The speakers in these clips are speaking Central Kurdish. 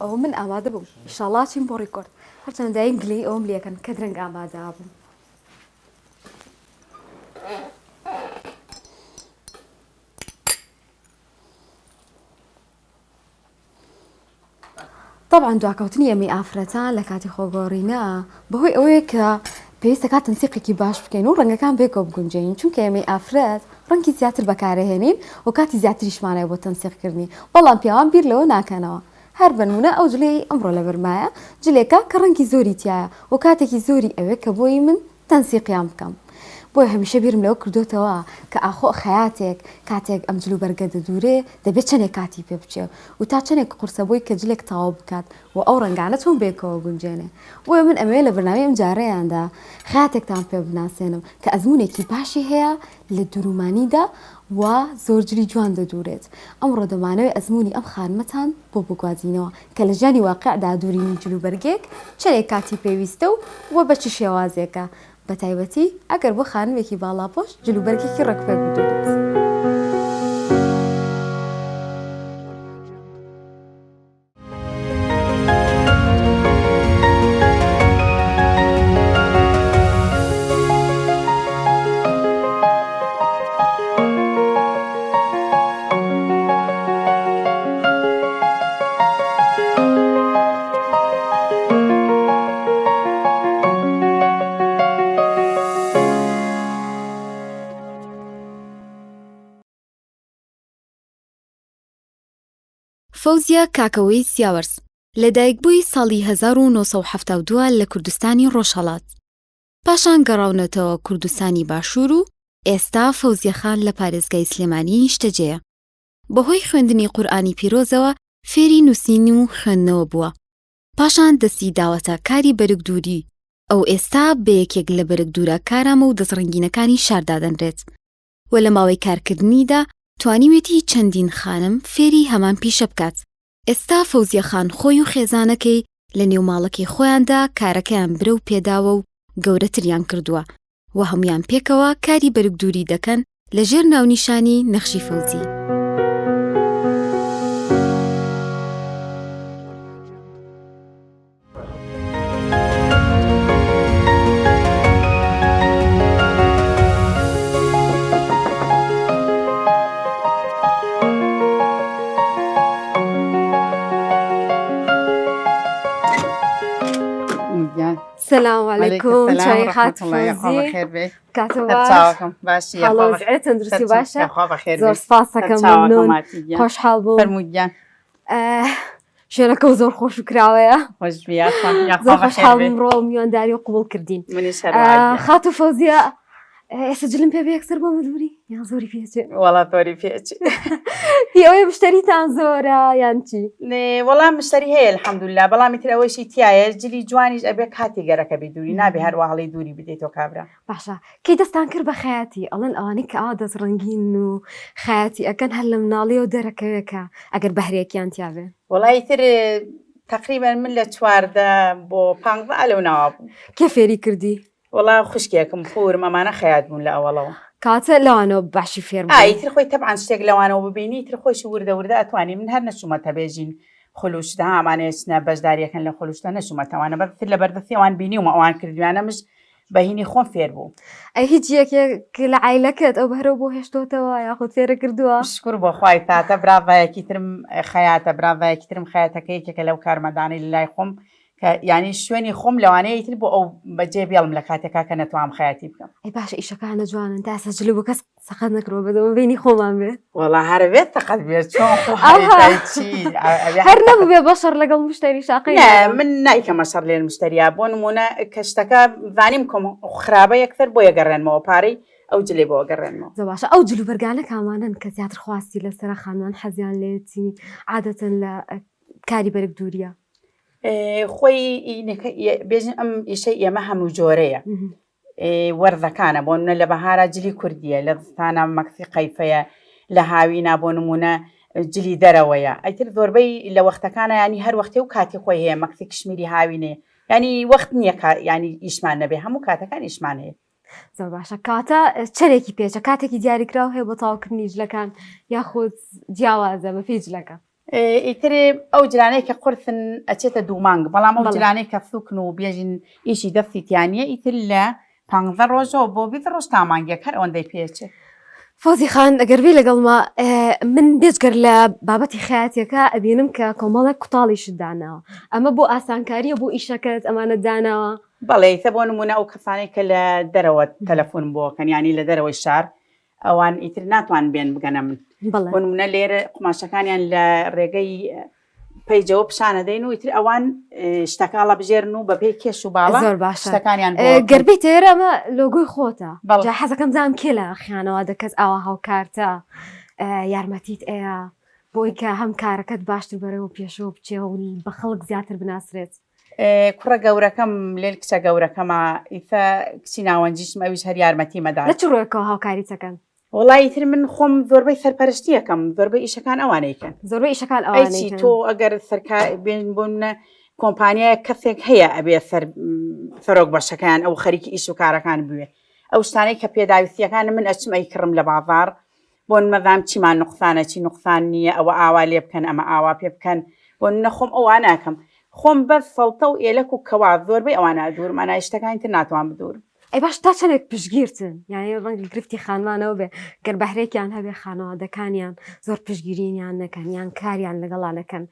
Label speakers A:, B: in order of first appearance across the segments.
A: ئەو من ئامادە بووم ئینشاڵڵا چین بۆ ڕیکۆرد هەرچەندە دایم گلەی ئەوم لێکەن کە درەنگ ئامادە بووم. طبعا دواکەوتنی ئەمەی ئافرەتان لە کاتی خۆگۆڕینە بەهۆی ئەوەیە کە پێویستە کات تەنسیقێکی باش بکەین و ڕەنگەکان بێکۆ بگونجێنین چونکە ئەمەی ئافرەت ڕەنگی زیاتر بەکارەهێنین و کاتی زیاتریشمانای بۆ تەنسیقکردنی بەڵام پیاوان بیر لەوە ناکەنەوە. هەر بنمونە ئەو جلەی ئەمڕۆ لە بەرمایە جلێکە کە ڕەنگی زۆری تایە و کاتێکی زۆری ئەوێ کە بۆی من تەنسیقیان بکەم. بۆیە هەمیشە بیرم لەوە کردوتەوە کە ئاخۆ خەیاتێک کاتێک ئەم جلو بەرگە دەدورێ دەبێت چەندێک کاتی پێ بچێ و تا چەندێک قورسە بۆی کە جلێک تاوا بکات و ئەو ڕەنگانە چۆن بێکەوە گونجێنێ. بۆیە من ئەمەیە لە بەرنامەی ئەم جارەیاندا خەیاتێکتان پێ بناسێنم کە ئەزمونێکی باشی هەیە لە دورومانیدا و زۆر جلی جوان دەدورێت. ئەمڕۆ دەمانەوێت ئەزمموی ئەم خانمەتان بۆ بگوازینەوە کە لە ژیانی واقعدا دوورینی جلو بەرگێک چەندێک کاتی پێویستە و بە چ شێوازێکە بە تایبەتی ئەگەر بۆ خانمێکی باڵاپۆش جلوبەرگێکی ڕەکپەر بدوێت. فەوزیە کاکەوەی سیاوەرس لەدایکبووی ساڵی 1972 لە کوردستانی ڕۆژهەڵات. پاشان گەڕاونەتەوە کوردستانی باشوور و ئێستا فەوزیەخان لە پارێزگای سلێمانی نیشتەجێیە. بەهۆی خوێندنی قورئانی پیرۆزەوە فێری نووسین و خوێندنەوە بووە. پاشان دەستی داوەتە کاری بەرگدووری ئەو ئێستا بە یەکێک لە بەرگدورە کارامە و دەستڕنگینەکانی شاردا دەنرێت و لە ماوەی کارکردنیدا توانیوێتی چەندین خانم فێری هەمان پیشە بکات. ئێستا فەوزیەخان خۆی و خێزانەکەی لە نێو ماڵەکەی خۆیاندا کارەکەیان برە و پێداوە و گەورەتریان کردووە و هەمویان پێکەوە کاری بەرگدووری دەکەن لە ژێر ناونیشانی نەخشی فەوزی. سلام علیکم چای خات فوزی کاتو باش حالا زعلت تندرستی باشه زور سپاسەکەم ممنون خۆشحاڵ بووم
B: فرموودیان
A: شوێنەکە زۆر خۆش و کراوەیە
B: خۆش بیاتان
A: زۆر خۆشحاڵ بووم ڕۆ میوانداری و قبول کردین. خاتو فەوزیە ئێستا جلم پێ بێ یەکسەر بۆ مەدووری یان زۆری پێچێ؟
B: وەڵا زۆری پێچێ.
A: هی ئەوەی مشتریتان زۆرە یان چی؟
B: وەڵام مشتری هەیە الحەمدوللا بەڵامی تر ئەوەشی تایە جلی جوانیش ئەبێ کاتی گەرەکە بێ دووری نابێ هەروە هەڵی دووری بدەیتەوە کابرا.
A: باشە کەی دەستان کرد بە خەیاتی ئەڵێن ئەوانەی کە ئاوا دەست ڕەنگین و خەیاتی ئەکەن هەر لە مناڵیەوە دەرەکەوێکە ئەگەر بەهرەیەکیان تیاوێ؟
B: وەڵی تر تقریبا من لە 14 بۆ 15 لەو ناوا بوو.
A: کێ فێری کردی؟
B: وەڵا خوشکێکم خۆرم ئەمانە خەیات بوون لە ئەوەڵەوە.
A: کاتە لەوانەوە باشی فێر بوو.
B: ئایتر خۆی تەبعاً شتێک لەوانەوە ببینی تر خۆشی وردە وردە ئەتوانی من هەر نەچوومەتە بێژین خولوشدا ئامانەیەچنە بەشداریەکەن لە خولوشدا نەچوومەتەوانە بەتر لە بەردەستیەوان بینیومە ئەوان کردوانەمش بەهینی خۆم فێر بوو.
A: ئەی هیچ یەکێک لە عایلەکەت ئەو بەرەو بۆ هێشتۆتەوە یاخود فێرە کردووە؟
B: شکر بۆ خوای تاتە براڤایەکی ترم خەیاتە براڤایەکی ترم خەیاتەکە یەکێکە لەو کارمەدانی لە لای خۆم کە یعنی شوێنی خۆم لەوانەیە تر بۆ ئەو بەجێ بێڵم لە کاتێکا کە نەتوانم خەیاتی بکەم.
A: ئەی باشە ئیشەکانە جوانن تا ئێستا جلو بۆ کەس سەقەت نەکڕۆ بەدەمە بینی خۆمان بێ.
B: وەڵا هەرەبێت تەقەت بێت چۆن
A: هەر نەبوو بێ بەشەڕ لەگەڵ مشتری شاقی
B: من نایکەمە شەڕ لێن مشتریە بۆ نمونە کە شتەکە زانیم کۆم خراپە یەکتر بۆ یەگەڕێنمەوە پارەی ئەو جلێ بۆ گەڕێنمەوە.
A: زۆر باشە ئەو جلو بەرگانە کامانن کە زیاتر خواستی لەسەر خانوان حەزیان لێتی عادەتەن لە کاری بەرگدووریە؟
B: خۆی بێژن ئەم ئیشەی ئێمە هەموو جۆرەیە وەرزەکانە بۆ نمونە لە بەهارە جلی کوردیە لە زستانە مەکسی قەیفەیە لە هاوینە بۆ نمونە جلی دەرەوەیە ئەیتر زۆربەی لە وەختەکانە ینی هەر وەختی و کاتی خۆی هەیە مەکسی کشمیری هاوینێ ینی وەخت نییە ینی ئیشمان نەبێ هەموو کاتەکان ئیشمان هەیە.
A: زۆر باشە کاتە چەرێکی پێچە کاتێکی دیاریکراو هەیە بۆ تاوکردنی جلەکان یاخود جیاوازە بە پێی جلەکە؟
B: ئیتر ئەو جلانەی کە قورسن ئەچێتە دوو مانگ بەڵام ئەو جلانەی کە سوکن و بێژین ئیشی دەستیتیانە ئیتر لە 15 ڕۆژەوە بۆ 20 ڕۆژ تا مانگێک هەر ئەوەندەی پێچێت.
A: فۆزی خان ئەگەر بێ لەگەڵما من بێزگەر لە بابەتی خەیاتیەکە ئەبینم کە کۆمەڵێک کوتاڵیشت داناوە ئەمە بۆ ئاسانکاریە بۆ ئیشەکەت ئەمانە داناوە.
B: بەڵێ بۆ نمونە ئەو کەسانێک کە لە دەرەوە تەلەفۆن بۆکەن ینی لە دەرەوەی شار ئەوان ئیتر ناتوان بێن بگەنە من بۆ نمونە لێرە قماشەکانیان لە ڕێگەی پەیجەوە پیشانەدەین و ئیتر ئەوان شتەکاڵە بژێرن و بەپێی کێش و باڵا
A: زۆر باشە
B: شتەکانیان
A: گەربەی تێرە ئەمە لۆگۆی خۆتە جا حەزەکەم زانم کێ لە خیانەوە دەکەس ئاوا هاوکارتە یارمەتیت ئەیە بۆی کە هەم کارەکەت باشتر بەرەوە پێشەوە بچێ و بە خەڵک زیاتر بناسرێت.
B: کوڕە گەورەکەم لێل کچە گەورەکەمە ئیفە کچی ناوەنجیشم ئەویش هەر یارمەتی مەدا.
A: لە چ ڕۆیەکەوە هاوکاریتەکەن؟
B: وڵی تر من خۆم زۆربەی سەرپەرشتیەکەم زۆربەی ئیشەکان ئەوانەیەکەن
A: زۆربەی ئیشەکان ئەوانەی
B: تۆ ئەگەر بێن بوون کۆمپانیایە کەسێک هەیە ئەبێ سەرۆک بەشەکان ئەو خەریکی ئیش و کارەکان بوێ ئەو شتانەی کە پێداویستیەکان من ئەچم ئەیکڕم لە بازار بۆن مەدام چیمان نقصانە چی نقصان نییە ئەوە ئاوا لێ بکەن ئەمە ئاوا پێ بکەن بۆ نەخۆم ئەوان ناکەم خۆم بەس سەڵتە و ئێلەک و کەوا زۆربەی ئەوانە دوورمانە شتەکان تر ناتوان بدور.
A: ئەی باش تا چەندێک پشگیرتن یعنی ڕەنگی گرفتی خانمانەوە بێ گەر بەهرێکیان هەبێ خانەوادەکانیان زۆر پشگیرینیان نەکەن یان کاریان لەگەڵانەکەن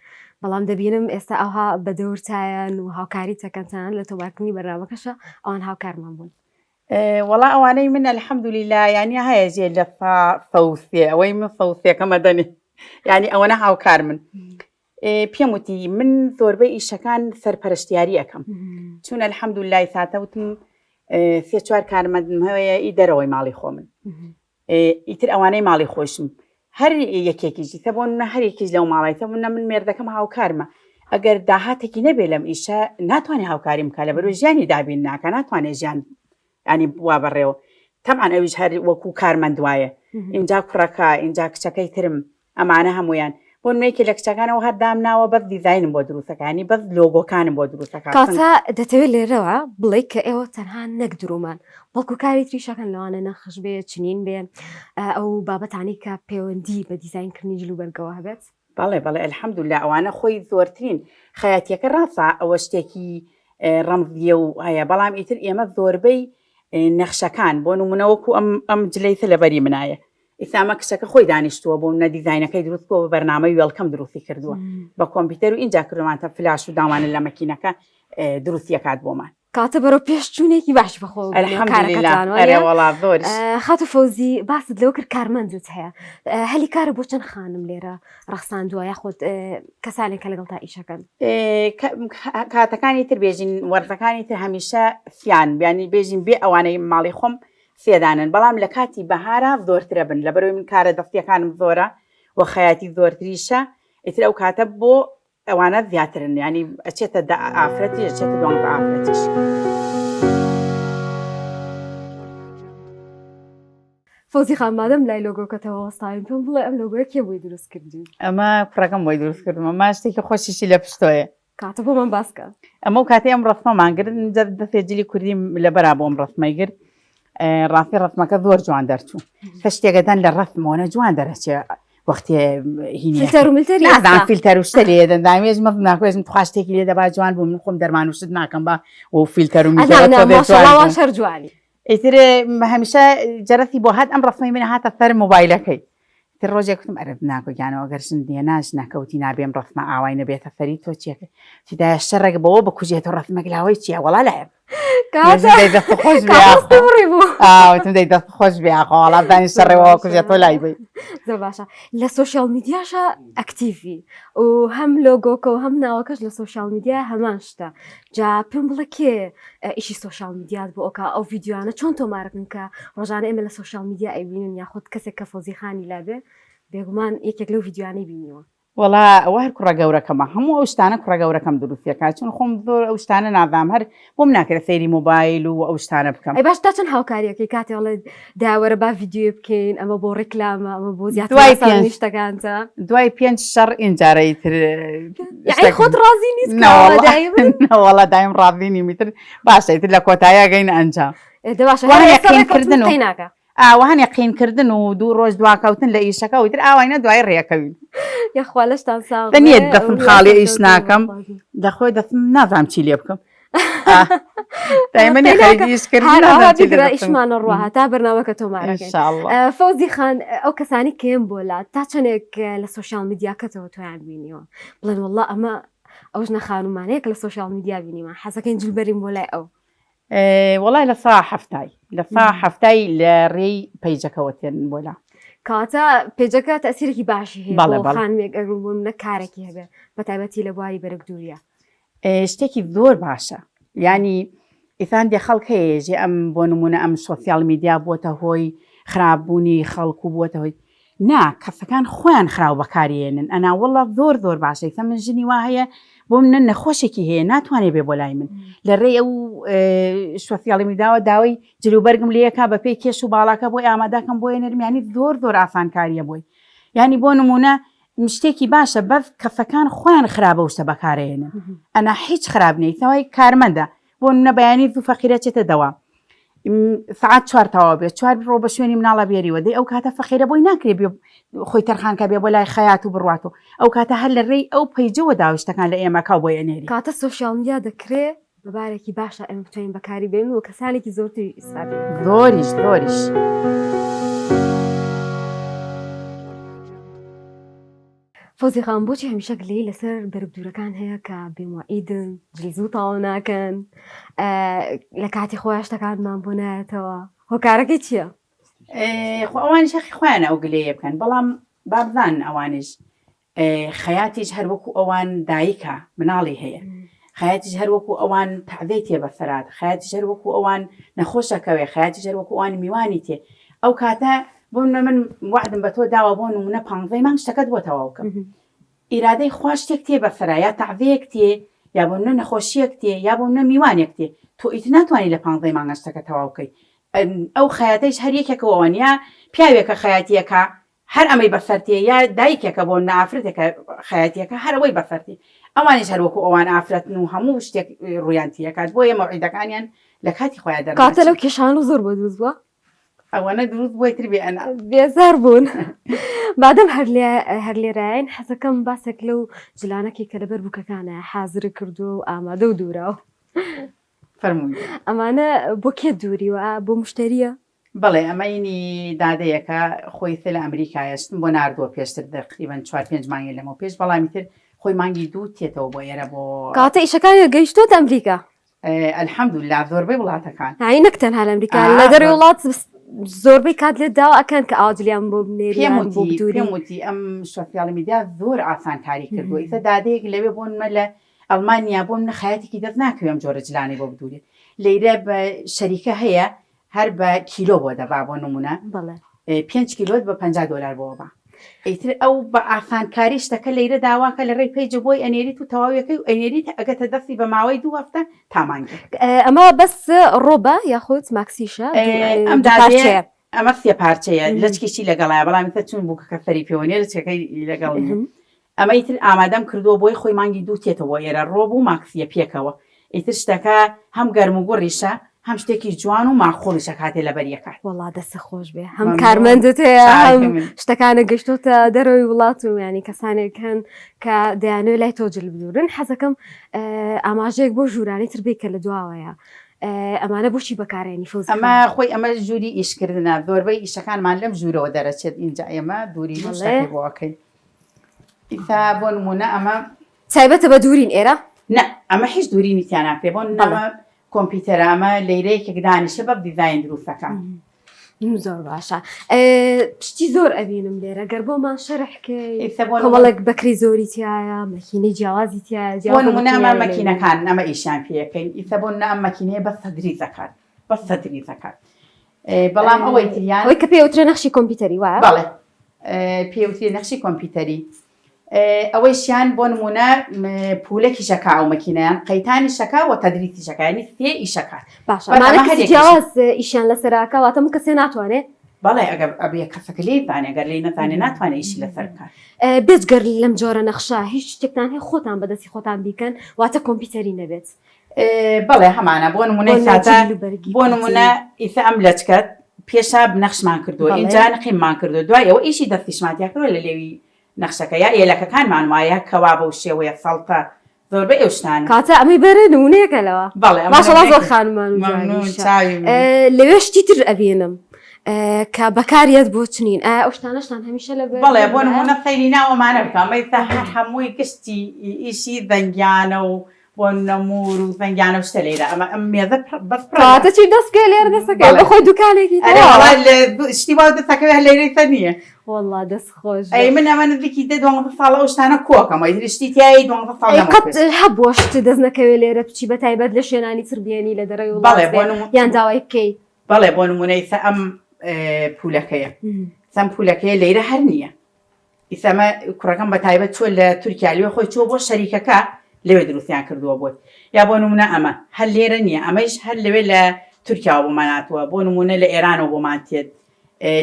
A: بەڵام دەبینم ئێستا ئەوها بە دەورتایەن و هاوکاری تەکەنتان لە تۆبارکردنی بەرنامەکەشە ئەوان هاوکارمان بوون.
B: وەڵا ئەوانەی من الحەمدولیلا یانی هەیە جێ لە فەوسێ ئەوەی من فەوسێکەمە دەنێ ینی ئەوەنە هاوکار من پێم وتی من زۆربەی ئیشەکان سەرپەرشتیاری ئەەکەم چون الحەمدولای ساتەوتم 3-4 کارمەندم هەیە ئی دەرەوەی ماڵی خۆ من ئیتر ئەوانەی ماڵی خۆشم هەر یەکێکیشی تەبوون هەر یەکیش لەو ماڵی تەبوون من مێردەکەم هاوکارمە ئەگەر داهاتێکی نەبێ لەم ئیشە ناتوانێت هاوکاری بکە لە بەرۆ ژیانی دابین ناکە ناتوانێت ژیان ینی بوا بەڕێوە تەمان ئەویش هەر وەکو کارمەند وایە اینجا کوڕەکە اینجا کچەکەی ترم ئەمانە هەمویان بۆ نوێکی لە کچەکانەوە هەر دامناوە بەس دیزاینم بۆ دروستەکانی بەس لۆگۆکانم بۆ دروستەکان
A: کاتە دەتەوێت لێرەوە بڵێ کە ئێوە تەنها نەک درومان بەڵکو کاری تریشەکەن لەوانە نەخش بێ چنین بێ ئەو بابەتانی کە پەیوەندی بە دیزاینکردنی جلوبەرگەوە هەبێت.
B: بەڵێ بەڵێ الحەمدوللا ئەوانە خۆی زۆرترین خەیاتیەکە ڕاستە ئەوە شتێکی ڕەمزیە و هەیە بەڵام ئیتر ئێمە زۆربەی نەخشەکان بۆ نمونەوەکو ئەم جلەیتە لەبەری منایە ئیسامە کچەکە خۆی دانیشتووە بۆ منە دیزاینەکەی دروست بۆ بە بەرنامەی وێڵکەم دروستی کردووە بە کۆمپیوتەر و اینجا کردومانتە فلاش و داوانە لە مەکینەکە دروستیەکات بۆمان
A: کاتە بەرەو پێشچوونێکی باش بەخۆ خاتە فەوزی باست لەوە کرد کارمەندت هەیە هەلی کارە بۆ چەند خانم لێرە ڕەخساندووە یاخۆت کەسانێکە لەگەڵ تا ئیشەکەن
B: کاتەکانی تر بێژین وەرزەکانی تر هەمیشە سیان بیانی بێژین بێ ئەوانەی ماڵی خۆم سێدانن بەڵام لە کاتی بەهارە زۆرترە بن لە بەرەوەی من کارە دەستیەکانم زۆرە و خەیاتی زۆرتریشە ئیتر ئەو کاتە بۆ ئەوانە زیاترن ینی ئەچێتە ئافرەتی ئەچێتە دوان بە ئافرەتیش.
A: فۆزی خان مادەم لای لۆگۆکەتەوە وەستاوین پێم بڵێ ئەم لۆگۆیە کێ بۆی دروست کردین؟
B: ئەمە کوڕەکەم بۆی دروست کردمە ماشتێکی خۆشیشی لە پشتۆیە
A: کاتە بۆ من باسکە
B: ئەمە و کاتی ئەم ڕستمەمانگرن دەفێجلی کوردیم لە بەرا بۆ ئەم ڕستمەی گرت ڕاستی ڕستمەکە زۆر جوان دەرچوو کە شتێکەدەن لە ڕستمەوەنە جوان دەرەچێ وەختی فیلتەر و شتە لێ دەندامێژ مەڵ ناکوێژم خواشتێکی لێ دەبا جوان بوو من خۆم دەرمان وشت ناکەم بە و فیلتەر و
A: شەر جوانی
B: ئیتر هەمیشە جەرەتی بۆ هات ئەم ڕستمەی منە هاتە سەر مۆبایلەکەی تر ڕۆژێک کوتم ئەرە ناکۆگیانەوە گەرشن دێناش نەکەوتی نابێم ڕستمە ئاوای نەبێتە فەری تۆ چیەکە چیدایە شەڕێک بەوە بکوژێتە ڕستمەک لاوەی چیە وەڵا لایە دەی دەست خۆش بێخۆڵا دانی سەڕێەوە کوژێتۆ لای بی
A: زۆر باشە لە سوۆشیال میدیاشە ئەکتیڤی و هەم لۆگۆکە و هەم ناوەکەش لە سوۆشیال میدیا هەمان شتە جا پێم بڵێ کێ ئیشی سوۆشیال میدیات بۆ ئۆکا ئەو ڤیددیوانە چۆن تۆمارەکەن کە ڕۆژانە ئێمە لە سوۆشیال میدیا ئەیبینن یاخود کەسێک کە فۆزی خانی لابێ بێگومان یەکێک لەو ڤیددیوانەی بینیوە
B: وەڵا ئەوە هەر کوڕە گەورەکەمە هەموو ئەو شتانە کوڕە گەورەکەم دروستیەکە چون خۆم زۆر ئەو شتانە نادام هەر بۆم ناکرێت سەیری مۆبایل و ئەو شتانە بکەم
A: ئەی باش تا چەند هاوکاریەکەی کاتێ وڵێ داوەرە با ڤیددیۆ بکەین ئەمە بۆ ڕێکلامە ئەمە بۆ زیاتر شتەکانتە
B: دوای 5 شەڕ ئینجارەی تر
A: خۆت ڕازی نیست
B: وەڵا دایم ڕازینی میتر باشە ئیتر لە کۆتاییە گەین ئەنجام
A: باشەکردن ناکە
B: ئاوان یەقینکردن و 2 ڕۆژ دواکەوتن لە ئیشەکە و تر ئاوینە دوای ڕێەکەوین
A: یاخوا لەشتان ساغ
B: دەنیێت دەفم خاڵی ئیش ناکەم دەخۆی دەفم نازانم چی لێ بکەم دایمەنی
A: خەریگیرە ئیشمانە ڕوە تا بەرنامەکە تۆمارەکەین فەوزی خان ئەو کەسانی کێم بۆلات تا چەندێک لە سوۆشیال میدیاکەتەوە تۆیان بینیوە بڵێن وەڵڵا ئەمە ئەوش نەخانومانەیەک لە سوۆشیال میدیا بینیمە حەزەکەین جلبەرین بۆ لای ئەو
B: وەڵای لە سا هەفتای لە ڕێی پەیجەکەەوە تێن بۆلا
A: کاتە پێجەکە تەسیرێکی باشی هەیە بۆ خانمێک ئەگەڕبووم نە کارێکی هەبێ بە تایبەتی لە بواری بەرەک دووریە
B: شتێکی زۆر باشە ینی ئیسان دێ خەڵک هەیەژێ ئەم بۆ نمونە ئەم سۆسیال میدیا بۆتە هۆی خراپبوونی خەڵکو بۆتە هۆی نا کەسەکان خۆیان خراو بەکارێنن ئەنا وەڵە زۆر باشە ئیسە من ژنی وا هەیە بۆ منە نەخۆشێکی هەیە ناتوانێت بێ بۆ لای من لە ڕێی ئەو سۆسیاڵی میدیاوە داوای جلوبەرگم لەیەکا بە پێی کێش و باڵاکە بۆی ئامادەکەم بۆیە نەرمیانی زۆر ئاسانکاریە بۆی ینی بۆ نمونە شتێکی باشە بەس کەسەکان خۆیان خراپە شتە بەکارێنن ئەنا هیچ خراپ نەیتەوەی کارمەندە بۆ منە بەیانی زوو فەقیرە چێتە دەوام سعات 4 تەواو بێت 4 بڕۆ بە شوێنی مناڵە بێریوە دەی ئەو کاتە فەقیرە بۆی ناکرێت خۆی تەرخانکە بێ بۆ لای خەیات و بڕواتەوە ئەو کاتە هەر لە ڕێی ئەو پەیجەوە داوشتەکان لە ئێمەکە بۆ ئەنێری
A: کاتە سوۆشیال میدیا دەکرێت بەبارێکی باشە ئەمە بتوانین بەکاری بێن و کەسانێکی زۆرتری ئیسفادە
B: زۆریش
A: فۆزی خان بۆچی هەمیشە گلەی لەسەر بەرگدورەکان هەیە کە بێموعیدن جلیزوو تاڵ ناکەن لە کاتی خۆیان شتەکانمان بۆ نایەتەوە هۆکارەکەی چییە؟
B: ئەوانی شەخی خۆیانە ئەو گلەیە بکەن بەڵام بابزان ئەوانش خەیاتیش هەر وەکو ئەوان دایکە مناڵی هەیە خەیاتیش هەر وەکو ئەوان تەعدەی تێ بەسەرات خەیاتیش هەر وەکو ئەوان نەخۆشەکەوێ خەیاتیش هەر وەکو ئەوان میوانی تێ ئەو کاتە بۆ من وعدم بە تۆ داوە بۆ نمونە 15 مانگ شتەکەت بۆ تەواو بکەم ئیرادەی خوا شتێک تێ بەسەرا یا تەعدەیەک تێ یا بۆ منە نەخۆشیەک تێ یا بۆ منە میوانێک تێ تۆ ئیت ناتوانانی لە 15 مانگە شتەکە تەواو بکەیت ئەو خەیاتەیش هەر یەکێکەوەوان یا پیاوێکە خەیاتیەکە هەر ئەمەی بەسەرتێ یا دایکێکە بۆ نافرەتێکە خەیاتیەکە هەرەوەی بەسەرتی ئەوانش هەروەکو ئەوان ئافرەتن و هەموو شتێک ڕویانتیەکات بۆیە مەوعیدەکانیان لە کاتی خۆیان دەرکاتە
A: کاتە لەو کێشان و زۆر بە دروست بووە
B: ئەوانە دروست بۆی تر بێ ئەنا
A: بێزار بوون بادەم هەر لێرایەن حەزەکەم باسێک لەو جلانەکی کە لەبەر بووکەکانە حازر کردو و ئامادە و دووراوە
B: فەرمووی
A: ئەمانە بۆ کێ دووریوە بۆ مشتریە
B: بەڵێ ئەمەینی دادەیەکە خۆی لە ئەمریکایشتن بۆ نردووە پێشتر دەقریبەن 4-5 مانگی لەمە پێش بەڵامی تر خۆی مانگی دوو تێتەوە بۆ ئێرە بۆ
A: کاتە ئیشەکانی گەیشتۆت ئەمریکا
B: الحەمدوللا زۆربەی وڵاتەکان
A: هاي نەکتەن هەر ئەمریکا لە دەروی وڵات زۆربەی کات لێت داوا ئەکەن کە ئاجلیان بۆ بنێریان بۆ دووری
B: وتی ئەم سۆسیال میدیا زۆر ئاسانکاری کردووە ئیسە دادەیەک لەوێ بۆنمە لە ئەڵمانیا بۆ منە خەیاتێکی دەست ناکەوێم جۆرە جلانی بۆ بدوورێ لەیرە بە شەریکە هەیە هەر بە کیلۆ بۆ دەبا بۆ نمونە 5 کیلۆت بە $50 بۆ بە ئیتر ئەو بە ئاسانکاری شتەکە لەیرە داواکە لە ڕێی پێیجە بۆی ئەنێریت و تەواویەکەی و ئەنێریت ئەگەتە دەستی بە ماوەی 2 هەفتە تامانگە
A: ئەمە بەس ڕۆبە یاخود ماکسیشە
B: ئەم ئەمە سێ پارچەیە لەچکیشی لەگەڵایە بەڵامی تە چون بووکەکە فەری پێوەنێ لەچەکەی لەگەڵ ئەمە ئیتر ئامادەم کردووە بۆی خۆی مانگی 2 تێتەوە ئێرە ڕۆب و ماکسیە پێکەوە ئیتر شتەکە هەم گەرم و گوڕیشە هەم شتێکی جوان و ماخۆڵیشە کاتێ لە بەریەکات
A: وڵا دەستە خۆش بێ هەم کارمەندت هەیە هەم شتەکانە گەشتۆتە دەرەوەی وڵات و ینی کەسانێک هەن کە دەیانوێت لای تۆ جلبدورن حەزەکەم ئاماژەیەک بۆ ژوورانی تر بێ کە لە دواوەیە ئەمانە بۆچی بەکارێنی فۆز
B: ئەمە خۆی ئەمە ژووری ئیشکردنە زۆربەی ئیشەکانمان لەم ژوورەوە دەرەچێت اینجا ئێمە دووری بۆەکەی ئیسا بۆ نمونە ئەمە
A: تایبەتە بە دوورین ئێرە
B: نە ئەمە هیچ دووری نیتیان ناکرێ بۆ نەمە کۆمپیوتەرامە لەیرەیەکێک دانیشە بە دیزاین دروستەکان
A: زۆر باشە پشتی زۆر ئەبینم لێرە گەر بۆمان شەرحکەی کۆمەڵێک بەکری زۆری تایە مەکینەی جیاوازی تایە
B: نمونەمە مەکینەکان ئەمە ئیشان پێەکەین ئیسە بۆ نە ئەم مەکینەیە بە سەدری زەکات بە سەدری زەکات بەڵام ئەوەی تریان
A: ئەوەی کە پێوترە نەخشی کۆمپیوتەری وایە
B: بەڵێ پێوتری نەخشی کۆمپیوتەری ئەوەی شیان بۆ نمونە پولێکی شەکا و مەکینیان قەیتانی شەکا و تەدریسی شەکانی سێ ئیشەکات
A: باشە جیاواز ئیشیان لەسەراکە واتە من کەسێ ناتوانێت
B: بەڵێ ئەگەر ئەبێ کەسەکە لێ زانێ گەر لێ نەزانێ ناتوانێت ئیشی لەسەر بکات
A: بێجگەر لەم جۆرە نەخشە هیچ شتێکتان هەیە خۆتان بەدەستی خۆتان بیکەن واتە کۆمپیوتەری نەبێت
B: بەڵێ هەمانە بۆ نمونەی ساتە بۆ نمونە ئیسە ئەم لەچکەت پێشە بنەخشمان کردووە اینجا نەقیممان کردو دوای ئەوە ئیشی دەستیشماتیا کردووە لە لێوی نەخشەکە یا ئێلەکەکانمان وایە کەوابە و شێوەیە سەڵتە زۆربەی ئەو شتان
A: کاتە ئەمەی بەرە نمونەیەکەلەوە
B: بەڵێ
A: ماشەڵڵا زۆر خانمان لەوێ شتی تر ئەبێنم کە بەکاریەت بۆ چنین ئەو شتانەشتان هەمیشە لە
B: بەڵێ بۆ نمونە خەیری ناوەمانە بکەم ئەیتا هەر هەمووی گشتی ئیشی دەنگیانە و بۆ نەمور و دەنگیانە و شتە لێرە ئەمە ئەم مێزە
A: بەسپڕاتە چی دەستکە لێرە دەستەکە بەخۆی دوکانێکی
B: شتی وا دەستەکەوێ لێرەی نییە
A: والله دەست خۆش
B: ئەی من ئەمە نزیکی 12 ساڵە ئەو شتانە کۆکەم هشتی تیایی 12 ساڵ
A: هەبووە شت دەست نەکەوێت لێرە بچی بە تایبەت لە شوێنانی تر بێنی لە دەڕێ وڵات یان داوای بکەیت
B: بەڵێ بۆ نمونەی ئەم پولەکەیە سەم پولەکەیە لێرە هەر نییە ئیسەمە کوڕەکەم بە تایبەت چۆ لە تورکیالیوە خۆی چۆ بۆ شەریکەکە لەوێ دروستیان کردووە بۆت یا بۆ نمونە ئەمە هەر لێرە نییە ئەمەش هەر لەوێ لە تورکیا بۆماناتوە بۆ نمونە لە ئێرانەوە بۆمان تێت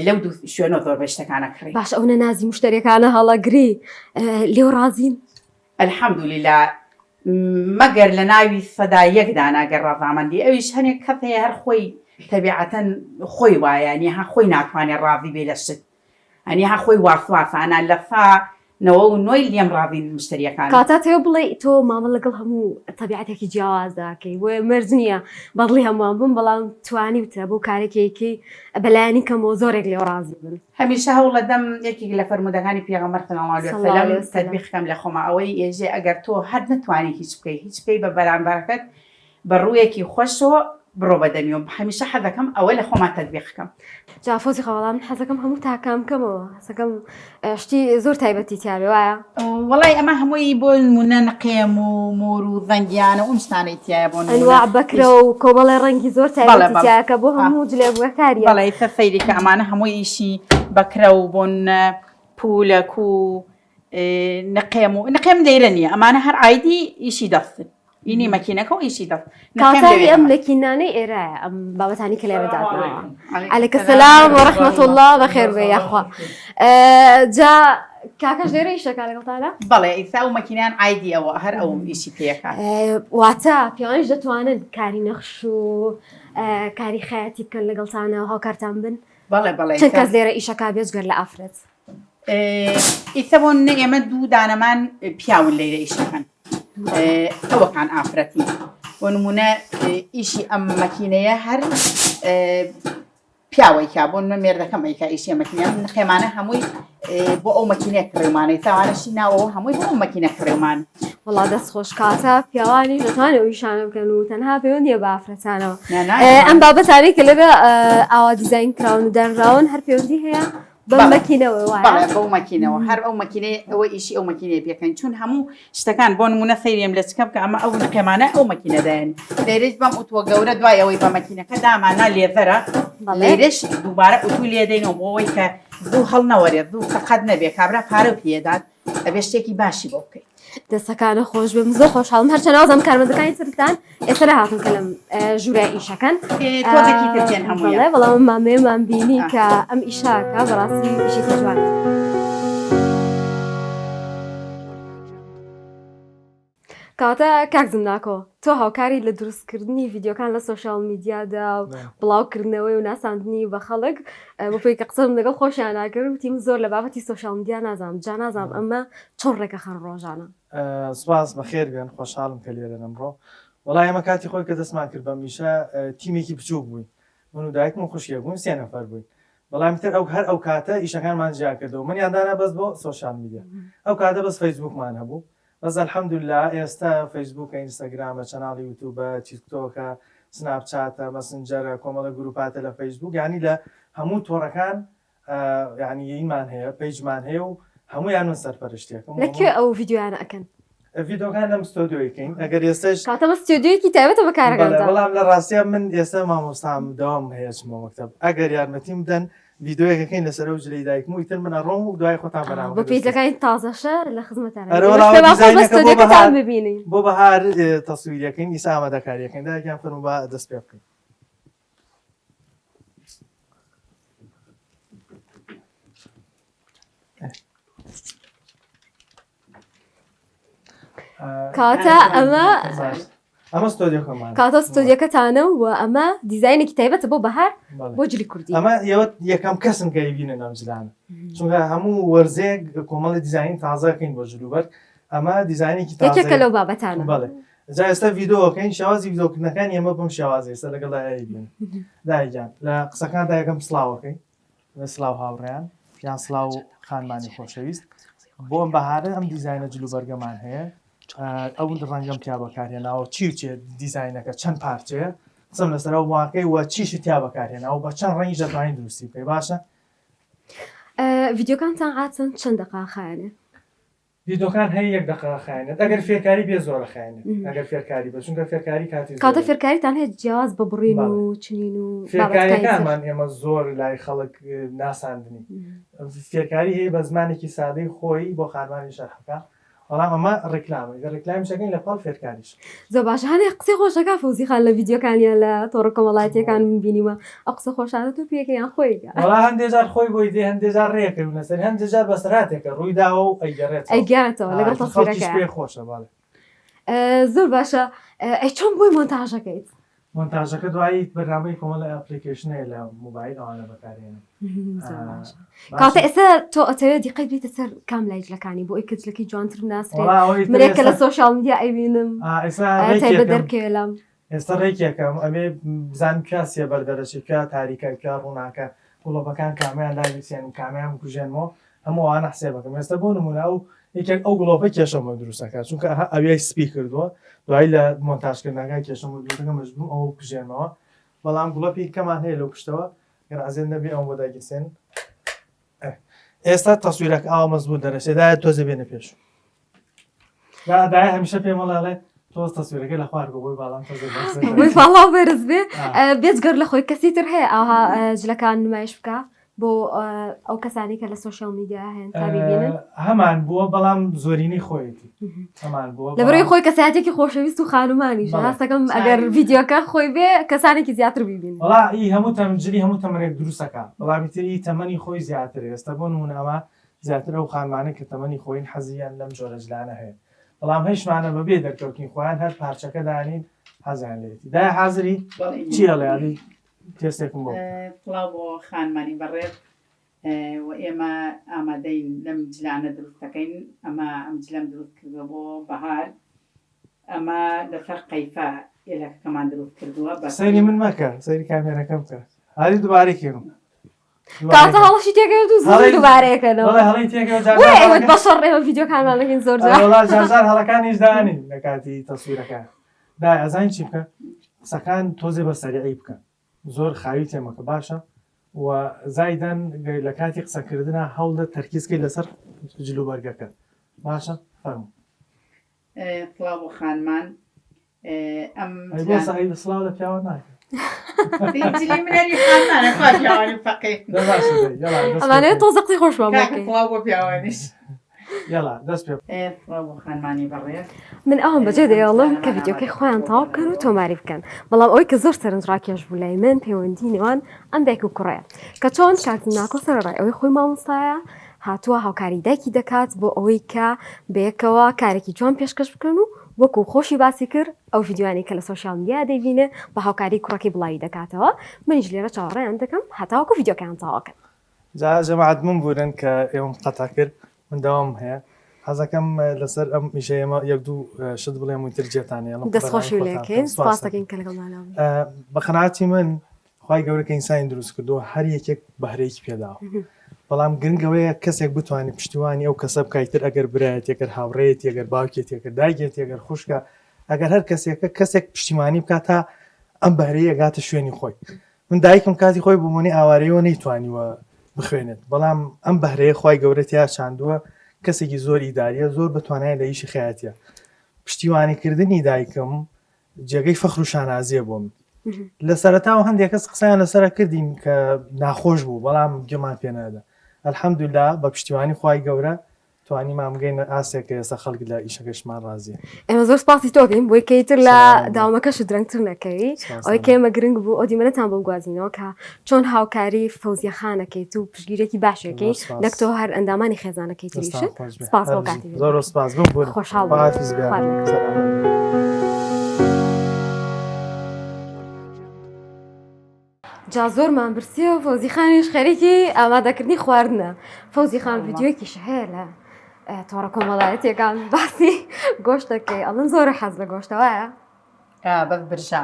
B: لەو دوو شوێنە زۆر بەشتەکانە کڕی
A: باش ئەوە نازی مشتریەکانە هەڵەگری لێو ڕازین
B: الحەمدولیلا مەگەر لە ناوی سەدا یەکدا ناگەر ڕازامەندی ئەویش هەنێک کەس هەیە هەر خۆی تەبیعەتەن خۆی وایە نی ها خۆی ناتوانێت ڕازی بێ لە شت ئەنی ها خۆی واسواسانە لە نەوە و نۆی لێم ڕابین مشتریەکان
A: کاتا تێ بڵێ تۆ مامە لەگەڵ هەموو تەبیعەتێکی جیاوازداکەی وێ مەرج نییە بەڵی هەمووان بم بەڵام توانی وتە بۆ کارێکێکی بەلایانی کەمەوە زۆرێک لێ ڕازی بن
B: هەمیشە هەوڵە دەم یەکێک لە فەرمودەکانی پێغەمبەر سەڵام تەطبیقکەم لە خۆما ئەوەی ئێژێ ئەگەر تۆ هەر نتوانی هیچ بکەی هیچ بکەی بە بەرامبەرەکەت بە ڕوویەکی خۆشەوە بڕۆ بەدەمیەوە هەمیشە حەزەکەم ئەوە لە خۆما تەطبیقکەم
A: جافۆزی خەوەڵام حەزەکەم هەموو تاکام کەمەوە حەزەکەم شتی زۆر تایبەتی تیاابێ وایە
B: وڵی ئەمە هەمووی بۆ نمونە نقێم و مۆر و زەنگیانە ئەو شتانەی تایە بۆ
A: ئەنواع بەکرە و کۆمەڵی ڕەنگی زۆر تایبەتیکە بۆ هەموو جلێبووەکاری
B: بەڵی سەیریکە ئەمانە هەمووی ئیشی بەکرە و بۆن پولەک و نقێم لێرە نییە ئەمانە هەر ئایدی ئیشی دەستن اینی مەکینەکە و ئیشی دەست
A: کاتاری ئەم لەکینانەی ئێرایە ئەم بابەتانی کە لێ بەداتەوە عەلەیکە سەلام وەڕەحمەتوڵ الله بەخێر بێ یاخوا جا کاکەش لێرە ئیشەکە لەگەڵتانە
B: بەڵێ ئیسا و مەکینیان ئایدی ئەوە هەر ئەو ئیشی پێکات
A: واتە پیاوانیش دەتوانن کاری نەخش و کاری خەیاتی بکەن لەگەڵتانە هاوکارتان بن
B: بەڵێ
A: چەند کەس لێرە ئیشەکە بێزگەر لە ئافرەت
B: ئیسە بۆ ئێمە دوو دانەمان پیاون لێرە ئیشەکەن ئەوەکان ئافرەتی بۆ نمونە ئیشی ئەم مەکینەیە هەر پیاوەیکە بۆ مێردەکەم ئەیکە ئیشی مەکینە خێمانە هەمووی بۆ ئەو مەکینە کڕێمانەی تاوانەشی ناوەوە هەمووی بۆ ئەو مەکینە کڕێمان
A: وڵا دەست خۆش کاتە پیاوانی دەتوانێت ئیشانە بکەن و تەنها پەیوەند نیە بە ئافرەتانەوە ئەم بابەتانی کە لەبێ ئاوا دیزاین کراون و دانراون هەر پەیوەندی هەیە بەمەکینەوە
B: بەو مەکینەوە هەر ئەو مەکینێ ئەوە ئیشی ئەو مەکینێ پێکەن چون هەموو شتەکان بۆ نمونە سەیریم لە چکە بکە ئەمە ئەو نقێمانە ئەو مەکینەدایەن لێرەش بەم ئوتووە گەورە دوای ئەوەی بە مەکینەکە دامانە لێزەرە لێرەش دووبارە ئوتو لێدەینەوە بۆەوەی کە دوو هەڵ نەوەرێت دوو فقەت نەبێ کابرا پارە پێدات ئەبێ شتێکی باشی بۆ بکەیت
A: دەستەکانە خۆش بم زۆر خۆشحاڵم هەرچەند نازانم کارمەندەکانی ترتان ئێستا لە هاتون کە لەم ژوورە ئیشەکەن
B: تۆزێکی ترجێن هەموویە
A: بەڵام مامێمان بینی کە ئەم ئیشاکە بەڕاستی ئیشێکی جوانە کاتە کاکزم ناکۆ تۆ هاوکاری لە دروستکردنی ڤیددیۆکان لە سۆشال میدیادا و بڵاوکردنەوەی و ناساندنی بە خەڵک بۆی کە قسەم لەگەڵ خۆشیان ناکرد وتیم زۆر لە بابەتی سۆشال میدیا نازانم جا نازانم ئەمە چۆن ڕێکە خەن ڕۆژانە
C: سوپاس بەخێر بێن خۆشحاڵم کە لێرە ئەمڕۆ وەڵای ئەمە کاتی خۆی کە دەستمان کرد بە میشە تیمێکی بچووک بووین من و دایکم و خوشیە بووین 3 نەفەر بووین بەڵام تر ئەو هەر ئەو کاتە ئیشەکانمان جیا کردەوە من یاندانە بەس بۆ سۆشال میدیا ئەو کاتە بەس فەیسبووکمان هەبوو بەس الحەمدوللا ئێستا فەیسبووکە ئینستاگرامە چەناڵی یوتیوبە تیکتۆکە سناپچاتە مەسنجەرە کۆمەڵە گروپاتە لە فەیسبووک یانی لە هەموو تۆڕەکان یعنی اینمان هەیە پەیجمان هەیە و هەموویان من سەرپەرشتێکم
A: لەکوێ ئەو ڤیددیویانە ئەکەن
C: ڤیدۆکان لەم ستۆدیۆیکەین ئەگەر ئێستش
A: کاتە بە ستۆدیۆیەکی تایبەتە بەکارەکەن
C: بەڵام لە ڕاستیە من ئێستا مامۆستام دەوام هەیە چمەوە مەکتەب ئەگەر یارمەتیم بدەن ڤیدۆیەکەکەین لەسەر ئەو جلەی دایکم و ئیتر منە ڕۆم و دوای خۆتان بەرامبەر
A: بۆ پیجەکانی تازەشە لە خزمەتانە
C: بۆ بەهار تەسویریەکەین ئیسا ئامادەکاریەکەین دایکیان فەرموو بە دەست پێ بکەین
A: کاتە ئەمە
C: ئەمە ستۆدیۆکەمان
A: کاتە ستۆدیەکەتانە و ئەمە دیزاینێکی تایبەتە بۆ بەهار بۆ جلی کوردی
C: ئەمە ئێوە یەکەم کەسن کە بینە نامجلانە چونکە هەموو وەرزێک کۆمەڵی دیزاین تازەکەین بۆ جلوبەر ئەمە دیزاینێکی
A: یەکێکە لەو بابەتانە
C: بەڵێ جا ئێستا ڤیدۆکەین شێوازی ڤیدۆکردنەکان ئێمە بم شێوازی ئێستا لەگەڵ بین دایجان لە قسەکاندا یەکەم سلااوەکەی لە سلااو هاوڕێیان یان سلااو خانمانی خۆشەویست بۆ ئەم بەهارە ئەم دیزاینە جلوبەرگەمان هەیە ئەو ڕەنگەم تیا بەکارهێناوە چی و چێ دیزاینەکە چەند پارچەیە چەم لەسەر ئەو واقعی وە چیشی تیا بەکارهێناوە بە چەند ڕەنگی دەتوانین دروستی بکەی باشە
A: ڤیددیۆکانتان ئاچەند چەند دقاخانە
C: ڤیدۆکان هەیە 1 دقیقە خاینێت ئەگەر فێرکاری بێ زۆر خاینێت ئەگەر فێرکاری بە چونکە فێرکاری
A: کاتە فێرکاریتان هەیە جیاواز بە بڕین و چنین و
C: فێرکاریەکانمان ئێمە زۆر لای خەڵک ناساندنی فێرکاری هەیە بە زمانێکی سادەی خۆی بۆ خانمانی شەرحەکە بەڵام ئەمە ڕێکلامە ڕێکلامیشەکەین لە پاڵ فێرکاریش
A: زۆر باش هەنێ قسەی خۆشەکە فوزیخان لە ڤیددیۆکانیان لە تۆڕە کۆمەڵایەتیەکان بینیوە ئەو قسە خۆشانە تو پێکەیان خۆیگە
C: وڵا هەندێجار خۆی بۆی دێ هەندێجار ڕێکردو لەسەر هەندێجار بەسەراتێکە ڕوویداوە و
A: ئەیگەڕێتەوە لەگەڵ تەسویرەکە
C: پێ خۆشە باڵێ
A: زۆر باشە ئەی چۆن بۆی مۆنتاژەکەیت
C: مۆنتاژەکە دوایی بەرنامەی کۆمەڵی ئەپلیکیشنەیە لە موبایل ئەوانە بەکارێنن
A: کاتە ئێستا تۆ ئەتەوێت دیقەی بێتە سەر کام لایجلەکانی بۆ ئەی کچلەکەی جوانتر بناسرێت منێکە لە سۆشال میدیا ئەیبینم تایبەت دەرکێلم
C: ئێستا ڕێکێکم ئەمێ بزانم کاسیە بەردەرەچی کا تاریکە کا ڕووناکە گوڵۆپەکان کامیان لاویسیان و کامیان بکوژێنەوە هەمووانە حسێ بکەم ئێستا بۆ نمونە و یەکێک ئەو گڵۆپە کێشەمە دروستەکە چونکە ئەوی سپی کردووە دوای لە مۆنتاژکردنەکە کێشەمە دروستەکە مەجبوم ئەوە بکوژێنەوە بەڵام گوڵۆپی کەمان هەیە لەو پشتەوە گەرازێن نەبێ ئەو بۆداگیسێن ئێستا تەسویرەکە ئاوا مەزبوط دەرەچێدایە تۆزە بێنە پێش دای هەمیشە پێم وڵاڵێ تۆز تەسویرەکەی لە خوار بۆی باڵام
A: بۆی فاڵاو بەرز بێ بێجگەر لە خۆی کەسی تر هەیە ئاها جلەکان نمایش بکە بۆ ئەو کەسانی کە لە سۆشیال میدیا هەن تا ببینن
C: هەمان بووە بەڵام زۆرینەی خۆیەتی هەمان بووە
A: لەبەرەوەی خۆی کەسایەتێکی خۆشەویست و خانومانیش هەستەکەم ئەگەر ڤیددیۆکە خۆی بێ کەسانێکی زیاتر ببین
C: وڵی هەموو تەمجلی هەموو تەمەێک دروستەکە بەڵامی تری تەمەنی خۆی زیاتر ئێستا بۆ نمونەوە زیاتر ئەو خانمانە کە تەمەنی خۆین حەزیان لەم جۆرە جلانە هەیە بەڵام هیچمانە بەبێ دەرکەوتین خۆیان هەر پارچەکە دانین حەزیان لێتی دای حازری چیەڵێ تێستێکم بۆ
B: پڵاو بۆ خانمانی بەڕێت و ئێمە ئامادەین لەم جلانە دروستەکەین ئەمە ئەم جلەم دروست کردووە بۆ بەهار ئەمە لەسەر قەیفە ئێلەکەمان دروست کردووە بە
C: سەیری من مەکە سەیری کامێرەکەم کرد هەری دووبارەی کێنم
A: کاتە هەڵەشی تێکەوت و زۆر دووبارەیەکەنەوە
C: هەڵی تێکەوە
A: ئێوە بەشەڕ ئێوە ڤیددیۆکانمانەکەین زۆر
C: جار هەڵەکانیش دانین لە کاتی تەسویرەکە دای ئەزانین چی بکە قسەکان تۆزێ بە سەریعی بکە زۆر خاوی تێمەکە باشە و زایدان لە کاتی قسەکردنە هەوڵدە تەرکیزکەی لەسەر جلوبەرگەکە باشە فەرموو
B: سڵاو بۆ خانمان ئەم
C: سڵاو لە پیاوە ناکە
A: ئەمانەیە تۆزە قسەی خۆشمان
B: بۆ پیاوانیش
C: دەست پێ
B: خانمانی بەڕێ
A: من ئەوم بەجێ دەیڵم کە ڤیددیۆکەی خۆیان تاوا بکەن و تۆماری بکەن بەڵام ئەوەی کە زۆر سەرنجڕاکێش بوو لای من پەیوەندی نێوان ئەم دایک و کوڕەیە کە چۆن کاتی ناکۆ سەرڕای ئەوەی خۆی مامۆستایە هاتووە هاوکاری دایکی دەکات بۆ ئەوەی کە بەیەکەوە کارێکی جوان پێشکەش بکەن و وەکو خۆشی باسی کرد ئەو ڤیددیوانی کە لە سۆشیال میدیا دەیبینێ بە هاوکاری کوڕەکەی بڵاوی دەکاتەوە منیش لێرە چاوەڕێیان دەکەم هەتاوەکو ڤیددیۆکەیان تاواکەن
C: جەماعەت من بوورن کە ئێوەم قەتا کرد من داوام هەیە حەزەکەم لەسەر ئەم میشەیەمە یەک دوو شت بڵێم و ترجێتانێ
A: دەستخۆشی لێکەین سپاس دەکەین کە لەگەڵمانەوە
C: بە قەناعەتی من خوای گەورەکە ئینسانی دروست کردووە هەر یەکێک بەهرەیەکی پێداوە بەڵام گرنگەوەیە کەسێک بتوانێت پشتیوانی ئەو کەسە بکایتر ئەگەر برایەت یەگەر هاوڕێت یەگەر باوکێت یەگەر دایکێت یەگەر خوشکە ئەگەر هەر کەسێک پشتیوانی بکات تا ئەم بەهرەیە گاتە شوێنی خۆی من دایکم کاتی خۆی بوومەی ئاوارەیەوە نەیتوانیوە بخوێنێت بەڵام ئەم بەهرەیە خوای گەورەتیا چاندووە کەسێکی زۆر ئیداریە زۆر بتوانای لە ئیشی خەیاتیە پشتیوانیکردنی دایکم جێگەی فەخر و شانازیە بۆ من لە سەرەتاوە هەندێک کەس قسەیان لەسەرە کردین کە ناخۆش بوو بەڵام گوێمان پێ نەدا ئەلحەمدولیلا بە پشتیوانی خوای گەورە توانی مامگەین ئاسێکە ئێستا خەڵک لە ئیشەکەشمان ڕازیە
A: ئێمە زۆر سپاسی تۆکەین بۆی کەیتر لە داوامەکەش درەنگتر نەکەی ئەوەی کێمە گرنگ بوو ئەو دیمەنەتان بڵگوازینەوە کە چۆن هاوکاری فەوزیە خانەکەیت و پشگیرێکی باشەکەی نەکتۆ هەر ئەندامانی خێزانەکەی تریشت سپاس بۆ کاتی
C: زۆر سپاس بم بوون
A: خۆشحاڵ
C: بە
A: جا زۆرمان برسی و فەوزی خانیش خەریکی ئامادەکردنی خواردنە. فەوزی خان ڤیدیۆیەکیش هەیە لە تۆڕە کۆمەڵایەتیەکان باسی گۆشتەکەی ئەڵەن زۆرە حەز لە گۆشتەوەیە
B: بەس برژا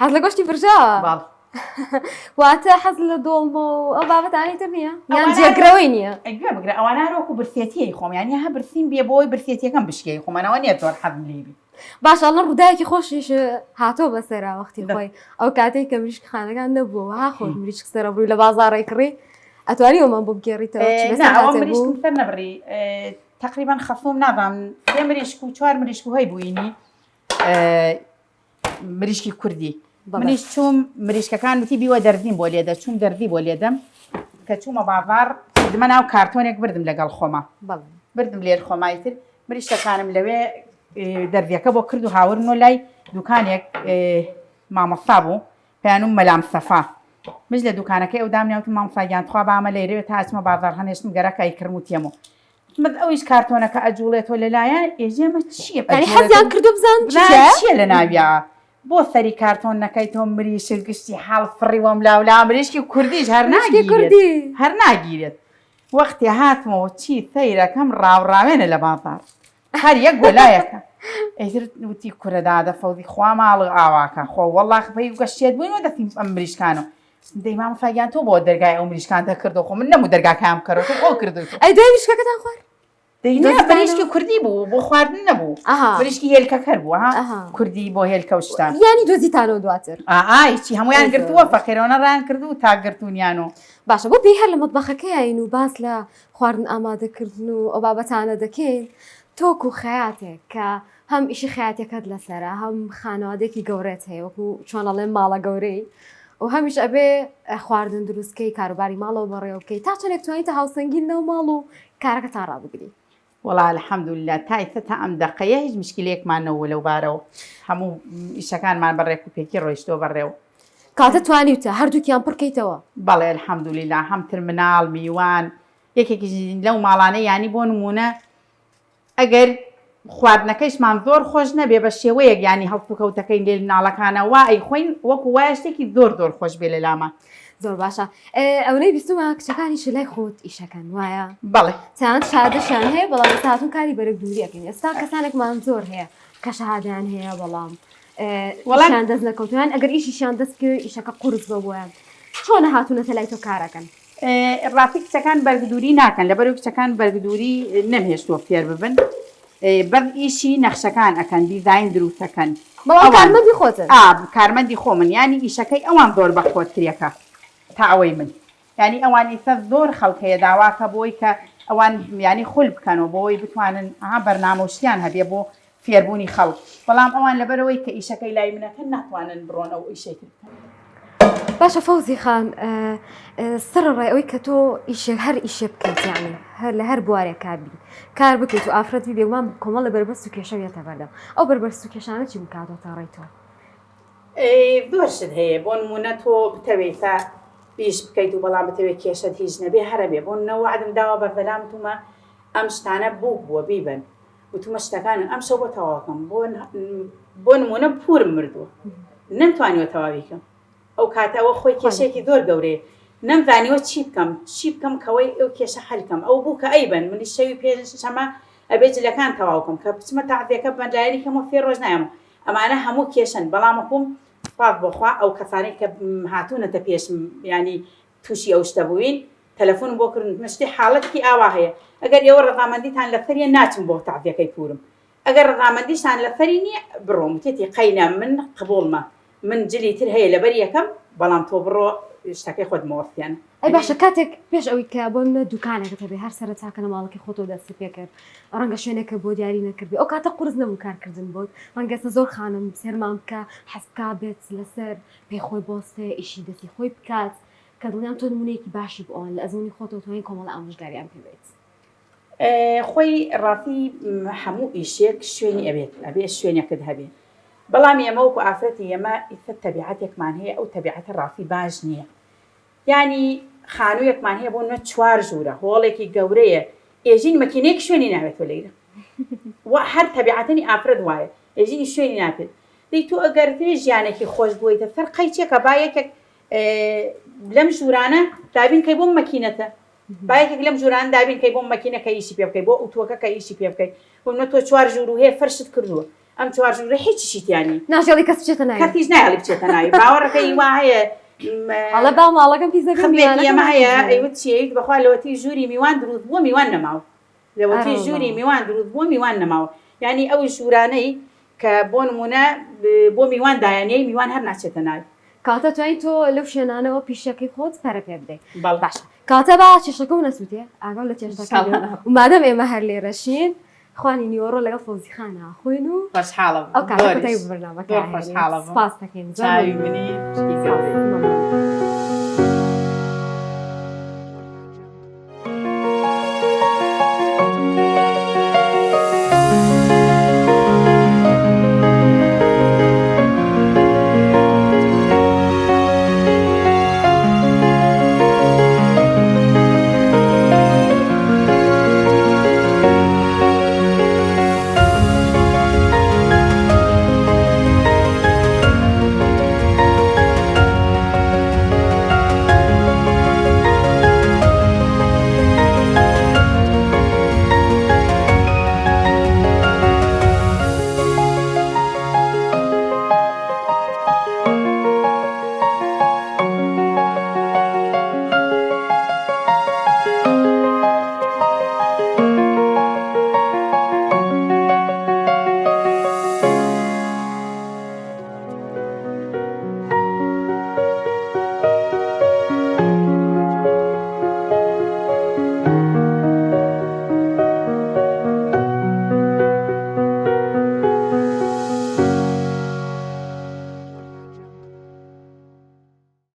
A: حەز لە گۆشتی برژاوە
B: باڵ
A: واتە حەز لە دۆڵمە و ئەو بابەتانی تر نییە یان جێگرەوەی نییە
B: ئەگوێ بگرە ئەوانە هەروەکو برسێتیەی خۆم یانی هە برسیم بێ بۆی برسێتیەکەم بشکێی خۆمانەوە نییە تۆر حەزم لێبی
A: باش ئەڵەن ڕووداوێکی خۆشیش هاتۆ بەسەرا وەختی خۆی ئەو کاتێک کە مریشک خانەکان نەبووە ها خۆت مریشک سەرە بڕووی لە بازاڕێ کڕی ئەتوانی ئەومان بۆ بگێڕیتەوە
B: مریشکم سەر نەبڕی تقریبان خەفۆم ناڵام سێ مریشک و چوار مریشک و هەی بووینی مریشکی کوردی منیش چوم مریشکەکان وتی بیوە دەردیم بۆ لێدە چوم دەردی بۆ لێدەم کە چوومە بازار دمە ناو کارتۆنێک بردم لەگەڵ خۆمە بردم لێر خۆمایتر مریشکەکانم لەوێ دەردیەکە بۆ کرد و هاورن و لای دوکانێک مامۆستا بوو پێیانم مەلام سەفا مش لە دوکانەکەی ئەو دامنیاوتم مامۆستاگیان خوا بامە لێرەوێت تا چمە بازار هەنێشتم گەرەکای کرم و تێمە ئەویش کارتۆنەکە ئەجوڵێتەوە لەلایەن ئێژێمە چییە
A: حەزیان کردو بزان
B: چییە لە ناویە بۆ سەری کارتۆن نەکەی تۆ مریشک گشتی حاڵ فڕیوەم لاولا مریشکی کوردیش هەر ناگیرێت وەختی هاتمەوە چی سەیرەکەم ڕاوڕاوێنە لە بازار هەر یەک گۆلایەکە ئەیتر وتی کوورەدادە فەوزی خوا ماڵ ئاواکە خۆ وەڵڵاخ پێی گەشتێت بووینەوە دەستیم ئەم مریشکانە دەی مامۆستاگیان تۆ بۆ دەرگای ئەو مریشکانتە کردو خۆ من نەموو دەرگاکەیان بکەڕەوە خۆ کردو
A: ئەی دوای مریشکەکەتان خوارد
B: مریشکی کوردی بوو بۆ خواردن نەبوو مریشکی هێلکەکەر بوو کوردی بۆ هێلکە و شتان
A: ینی دۆزیتانەوە دواتر
B: چی هەمویان گرتووە فەقیرەوە ڕان کردو و تاگرتوونیانەوە
A: باشە بۆ پێی هەر لە مەتبەخەکەیین و باس لە خواردن ئامادەکردن و ئەو بابەتانە دەکەین تۆک و خەیاتێک کە هەم ئیشی خەیاتەکەت لەسەرە هەم خانەوادێکی گەورەت هەیە وەکو چۆن ئەڵێن ماڵە گەورەی و هەمیش ئەبێ خواردن دروستکەی کاروباری ماڵەوە بەڕێوە بکەی تا چەندێک توانیتە هاوسەنگین لەو ماڵ و کارەکەتان ڕابگری
B: وڵا الحەمدوللا تایسە تا ئەم دەقەیە هیچ مشکلەیەکمانەوە لەو بارەوە هەموو ئیشەکانمان بەڕێک و پێکی ڕۆیشتۆ بەڕێوە
A: کاتە توانیتە هەردووکیان پڕکەیتەوە
B: بەڵێ الحەمدوللا هەم ترمناڵ میوان یەکێکی لەو ماڵانە ینی بۆ نمونە ئەگەر خواردنەکەیشمان زۆر خۆش نەبێ بە شێوەیەک ینی هەڵسو و کەوتەکەی لێ ناڵەکانە وا ئەی خۆین وەکو وایە شتێکی زۆر خۆش بێ لە لامان
A: زۆر باشە ئەوەی بیستمە کچەکانی شلای خۆت ئیشەکەن وایە
B: بەڵێ
A: چەند شادەشان هەیە بەڵام هاتون کاری بەرەک دووریەکەین ئێستا کەسانێکمان زۆر هەیە کە شەهادیان هەیە بەڵام وەڵام دەست نەکەوتویان ئەگەر ئیشیشیان دەست کرد ئیشەکە قورس بە بۆیان چۆنە هاتوونەتە لای تۆ کارەکەن
B: ڕاستی کچەکان بەرگدووری ناکەن لەبەرەوەی کچەکان بەرگدووری نەمهێشتووە فێر ببن بەر ئیشی نەخشەکان ئەکەن دیزاین دروستەکەن
A: کارمەندی خۆتن
B: کارمەندی خۆ من ینی ئیشەکەی ئەوان زۆر بەخۆتکرێکە تا ئەوەی من ینی ئەوانی سەر زۆر خەڵکەیە داواکە بۆی کە ئەوان ینی خول بکەنەوە بۆی بتوانن بەرنامەشتیان هەبێ بۆ فێربوونی خەڵک بەڵام ئەوان لەبەرەوەی کە ئیشەکەی لای منەکەن ناتوانن بڕۆن ئەو ئیشێکی بکەن
A: باشە فەوزی خان سڕڕێ ئەوەی کە تۆ ئیشێک هەر ئیشێ بکەیت یعنی هەر لە هەر بوارێک کاربی کار بکەیت و ئافرەتی بێگومان کۆمەڵ لە بەربەست و کێشە بێتە بەردەم ئەو بەربەست و کێشانە چی بکاتەوە تا ڕێیتەوە
B: زۆرشت هەیە بۆ نمونە تۆ بتەوێتە بیش بکەیت و بەڵام بتەوێت کێشەت هیچ نەبێ هەرە بێ بۆ نەوەعدم داوە بەردەلامتومە ئەم شتانە بووە بیبن وتومە شتەکانن ئەم شەو بۆ تەواوکەم بۆ نمونە پورم مردووە نەمتوانیوە تەواویکەم ئەو کاتەوە خۆی کێشێکی زۆر گەورەیە نەمزانیوە چی بکەم کەوەی ئەو کێشە حەلکەم ئەو بوو کە ئەیبن منی شەوی پێشەمە ئەبێ جلەکان تەواوکەم کە بچمە تاعدیەکە بەندایری کەمە فێ ڕۆژ نایەم ئەمانە هەموو کێشن بەڵامەکوم پاک بۆخوا ئەو کەسانەی کە هاتوونەتە پێشم ینی تووشی ئەو شتە بووین تەلەفۆن بۆ کردن مشتی حاڵەتکی ئاوا هەیە ئەگەر ئێوە ڕەقامەندیتان لەسەریە ناچم بۆ تعدیەکەی پورم ئەگەر ڕەقامەندیشان لەسەری نییە بڕۆم تێتی قەینە من قبوڵمە من جلی تر هەیە لەبەر یەکەم بەڵام تۆ بڕۆ شتەکەی خۆت مۆفیان
A: ئەی باشە کاتێک پێش ئەوەی کە بۆ منە دوکانێکەکە بێ هەر سەرە چاکەنە ماڵەکەی خۆتۆ دەستی پێکرد ڕەنگە شوێنێکە بۆ دیاری نەکردی ئەو کاتە قورس نەبوو کارکردن بۆت ڕەنگەسە زۆر خانم سێرمان بکە حەسبکا بێت لەسەر پێی خۆی بۆستێ ئیشی دەستی خۆی بکات کە دڵیان تۆ نمونەیەکی باشی بۆ ئەوان لە ئەزمموی خۆتەوە توانین کۆمەڵ ئامۆژگاریان پێ بێت
B: خۆی ڕاستی هەموو ئیشێک شوێنی ئەبێ شوێنێکت هەبێ بەڵام ئێمە وەکو ئافرەتی ئێمە ئیسە تەبیعەتێکمان هەیە ئەو تەبیعەتە ڕاستی باش نییە ینی خانوویەکمان هەیە بۆ نە چوار ژوورە هۆڵێکی گەورەیە ئێژین مەکینەیەک شوێنی ناوێتەوە لەیرە هەر تەبیعەتنی ئافرەت وایە ئێژینی شوێنی ناپێت دەی تۆ ئەگەر توێ ژیانێکی خۆش بوویتە سەر قەیچێکە با یەکێک لەم ژوورانە دابین کەی بۆ مەکینەتە باەکێک لەم ژووران دابین کەی بۆ مەکینەکە ئیشی پێ بکەی بۆ ئۆتۆکەکە ئیشی پێ بکەیت بۆ تۆ 4 ژوور و هەیە فەرشت کردووە ئەم 4 ژوورە هیچیشیتیانی
A: ناژێڵی کەس بچێتە نایە
B: کەتیش نایڵی بچێتە ناوی باوەڕەکەی وا هەیە
A: ئەڵە با ماڵەکەم
B: خەمێکی ئەمە هەیە ئەیوت چیت بەخوا لەوەتی ژووری میوان دروست بووە میوان نەماوە لەوەتی ژووری میوان دروست بووە میوان نەماوە یعنی ئەو ژوورانەی کە بۆ نمونە بۆ میوان دایانەی میوان هەر ناچێتە ناوی
A: کاتە توانین تۆ لەو شوێنانەوە پیشەکەی خۆت پەرە پێ بدەیت
B: باش
A: کاتە با چێشەکە و نەسووتێ ئاگاو لە چێشەکە و مادەم ئێمە هەر لێرەشین خوانی نیوەڕۆ لەگەڵ فەوزی خانە خوێن و
B: خۆشحاڵم
A: ئەو کاتەی بەرنامەکە
B: خۆشحاڵم
A: سپاس دەکەین
B: چاوی منی